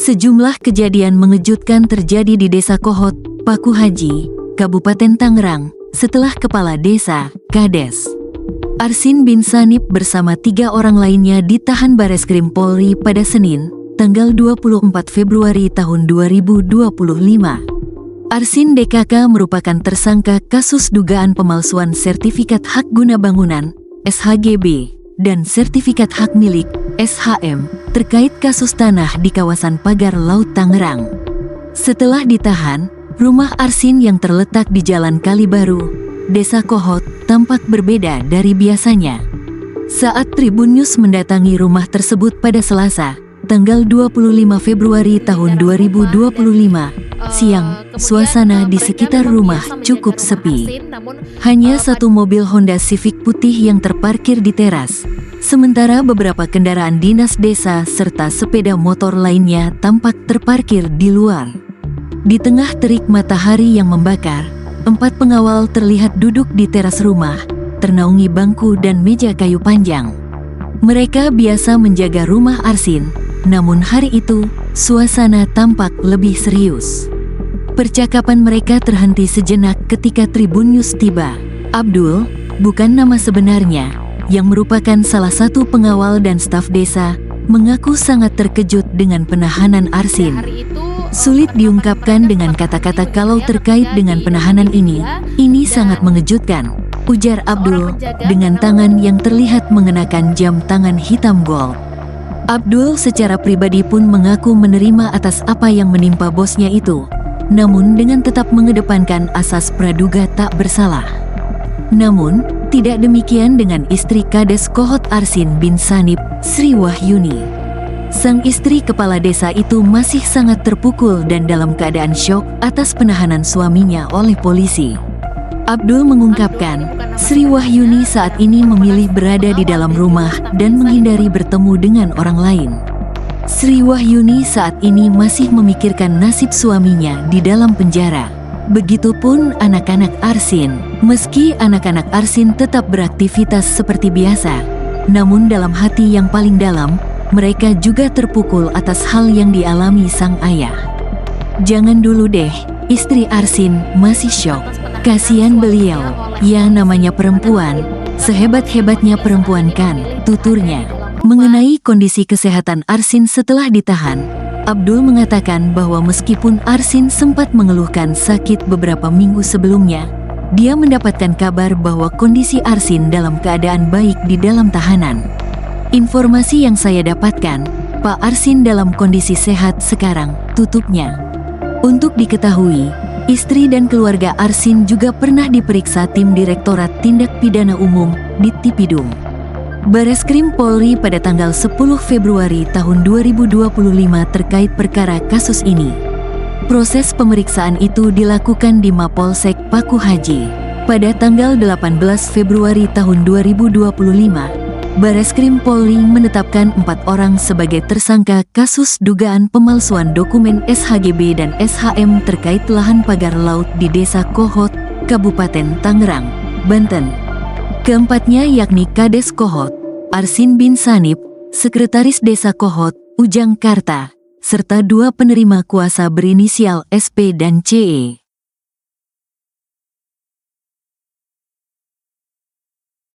Sejumlah kejadian mengejutkan terjadi di Desa Kohot, Paku Haji, Kabupaten Tangerang, setelah Kepala Desa, Kades Arsin bin Sanip bersama 3 orang lainnya ditahan Bareskrim Polri pada Senin, tanggal 24 Februari tahun 2025. Arsin DKK merupakan tersangka kasus dugaan pemalsuan sertifikat hak guna bangunan, SHGB, dan sertifikat hak milik, SHM, terkait kasus tanah di kawasan Pagar Laut Tangerang. Setelah ditahan, rumah Arsin yang terletak di Jalan Kalibaru, Desa Kohot, tampak berbeda dari biasanya. Saat Tribun News mendatangi rumah tersebut pada Selasa, tanggal 25 Februari tahun 2025, siang, suasana di sekitar rumah cukup sepi. Hanya satu mobil Honda Civic putih yang terparkir di teras, sementara beberapa kendaraan dinas desa serta sepeda motor lainnya tampak terparkir di luar. Di tengah terik matahari yang membakar, 4 pengawal terlihat duduk di teras rumah, ternaungi bangku dan meja kayu panjang. Mereka biasa menjaga rumah Arsin, namun hari itu, suasana tampak lebih serius. Percakapan mereka terhenti sejenak ketika Tribun News tiba. Abdul, bukan nama sebenarnya, yang merupakan salah satu pengawal dan staf desa, mengaku sangat terkejut dengan penahanan Arsin. Sulit diungkapkan dengan kata-kata kalau terkait dengan penahanan ini sangat mengejutkan, ujar Abdul, dengan tangan yang terlihat mengenakan jam tangan hitam gold. Abdul secara pribadi pun mengaku menerima atas apa yang menimpa bosnya itu, namun dengan tetap mengedepankan asas praduga tak bersalah. Namun, tidak demikian dengan istri Kades Kohot Arsin bin Sanip, Sri Wahyuni. Sang istri kepala desa itu masih sangat terpukul dan dalam keadaan syok atas penahanan suaminya oleh polisi. Abdul mengungkapkan, Sri Wahyuni saat ini memilih berada di dalam rumah dan menghindari bertemu dengan orang lain. Sri Wahyuni saat ini masih memikirkan nasib suaminya di dalam penjara. Begitupun anak-anak Arsin. Meski anak-anak Arsin tetap beraktivitas seperti biasa, namun dalam hati yang paling dalam, mereka juga terpukul atas hal yang dialami sang ayah. Jangan dulu deh, istri Arsin masih syok. Kasihan beliau, ya namanya perempuan, sehebat-hebatnya perempuan kan, tuturnya. Mengenai kondisi kesehatan Arsin setelah ditahan, Abdul mengatakan bahwa meskipun Arsin sempat mengeluhkan sakit beberapa minggu sebelumnya, dia mendapatkan kabar bahwa kondisi Arsin dalam keadaan baik di dalam tahanan. Informasi yang saya dapatkan, Pak Arsin dalam kondisi sehat sekarang, tutupnya. Untuk diketahui, istri dan keluarga Arsin juga pernah diperiksa tim Direktorat Tindak Pidana Umum, Dittipidum Bareskrim Polri pada tanggal 10 Februari tahun 2025 terkait perkara kasus ini. Proses pemeriksaan itu dilakukan di Mapolsek Paku Haji. Pada tanggal 18 Februari tahun 2025, Bareskrim Polri menetapkan 4 orang sebagai tersangka kasus dugaan pemalsuan dokumen SHGB dan SHM terkait lahan pagar laut di Desa Kohot, Kabupaten Tangerang, Banten. Keempatnya yakni Kades Kohot, Arsin bin Sanip, Sekretaris Desa Kohot, Ujang Karta, serta 2 penerima kuasa berinisial SP dan CE.